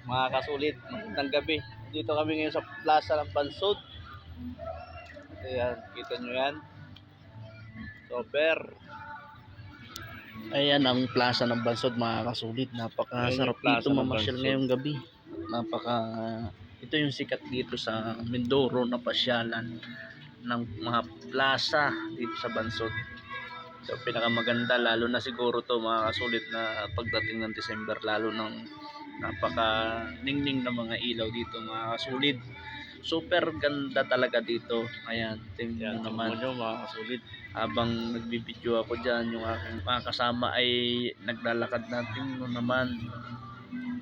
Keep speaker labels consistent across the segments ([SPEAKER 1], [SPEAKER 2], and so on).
[SPEAKER 1] mga kasulit, magandang gabi. Dito kami ngayon sa Plaza ng Bansod. Ayan, kita nyo yan. Super. Ayan ang Plaza ng Bansod mga kasulit. Napakasarap dito mamasyal ngayong gabi. Ito yung sikat dito sa Mindoro na pasyalan ng mga plaza dito sa Bansod. So pinakamaganda, lalo na siguro to mga kasulit na pagdating ng December, lalo ng napaka ningning na mga ilaw dito mga kasulit. Super ganda talaga dito. Ayan, tingnan naman mga kasulit. Habang nagbibideo ako dyan, yung aking mga kasama ay naglalakad natin naman.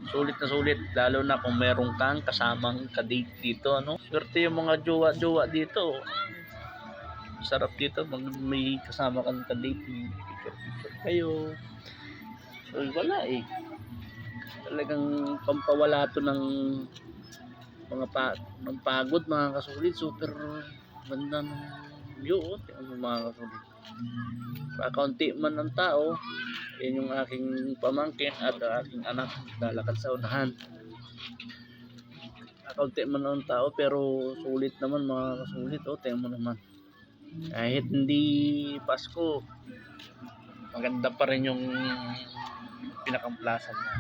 [SPEAKER 1] Sulit na sulit, lalo na kung meron kang kasamang kadate dito, ano? Swerte yung mga jowa-jowa dito. Sarap dito pag may kasama kang kadate, picture kayo. So wala eh. Talagang pampawala to ng mga ng pagod mga kasulit. Super ganda ng view, mga kasulit. Kaunti man ng tao. Yan yung aking pamangkin at aking anak lalakad sa unahan. Kaunti man ng tao pero sulit naman mga kasulit. Tingnan mo naman. Kahit hindi Pasko, maganda pa rin yung pinakamplasan niya.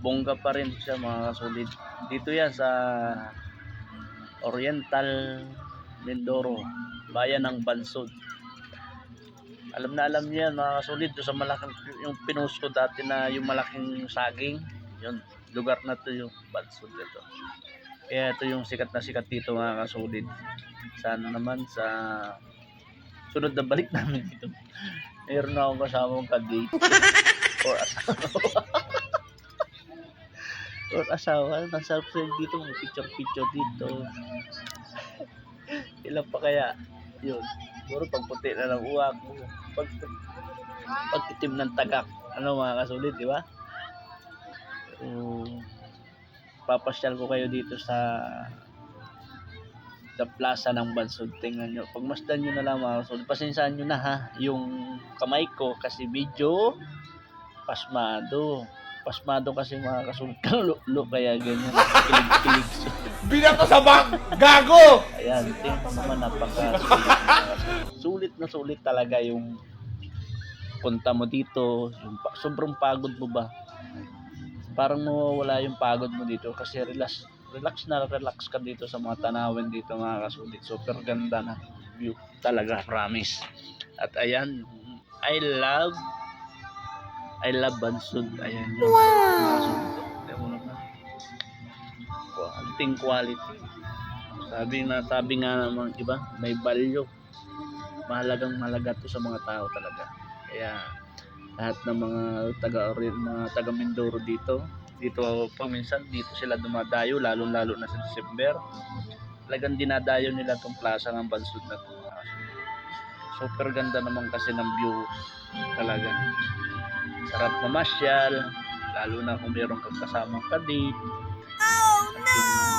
[SPEAKER 1] Bongga pa rin siya mga kasulit. Dito yan sa Oriental Mindoro, bayan ng Bansod. Alam na alam niyo yan mga kasulit. Doon sa malaking, yung pinost ko dati na yung malaking saging, yun, lugar na to yung Bansod dito. Kaya ito yung sikat na sikat dito mga kasulit. Sana naman sa sunod na balik namin dito, mayroon na akong kasamang kadate or asawa. Masarap sila dito, may picture dito. Ilan pa kaya yun? Siguro pag puti na ng uwak mo, pag itim ng tagak, ano mga kasulit, di ba? Papasyal ko kayo dito sa Plaza ng Bansod. Tingnan nyo, pagmasdan nyo na lang mga kasulit. Pasensyahan nyo na ha, yung kamay ko kasi medyo pasmado kasi mga kasulit kalulo, kaya ganyan kilig-kilig.
[SPEAKER 2] Binato sa bag! Gago!
[SPEAKER 1] Ayan, tingnan naman, sulit na sulit talaga yung punta mo dito. Sobrang pagod mo ba? Parang mawawala yung pagod mo dito kasi relax ka dito sa mga tanawin dito mga kasulit. Super ganda na view talaga, promise. At ayan, I love Bansod. Ayan yun. Wow! Quality. Sabi nga naman, diba? May value. Mahalaga to sa mga tao talaga. Kaya lahat ng mga taga Mindoro dito paminsan dito sila dumadayo, lalo na sa December. Talagang dinadayo nila tong plaza ng Bansod na to. Super ganda naman kasi ng view talaga. Sarap mamasyal, lalo na kung meron kang kasamang kadate. Oh no!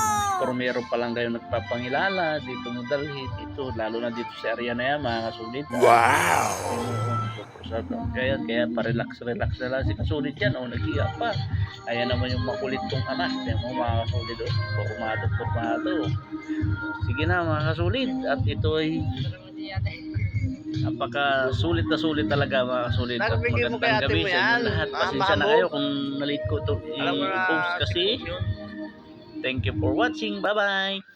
[SPEAKER 1] Kung meron pa lang kayo nagpapangilala, dito mo dalhin dito, lalo na dito sa area na yan mga kasulit. Wow! Kaya pa-relax na lang si kasulit yan, nag-iyak pa. Kaya naman yung makulit kong anak, yung mga kasulit, formado. Sige na mga kasulit, at ito ay napaka sulit na sulit talaga mga kasulit. At magandang gabi sa inyo lahat. Pasensya na kayo kung na-late ko ito i-post kasi. Thank you for watching. Bye-bye!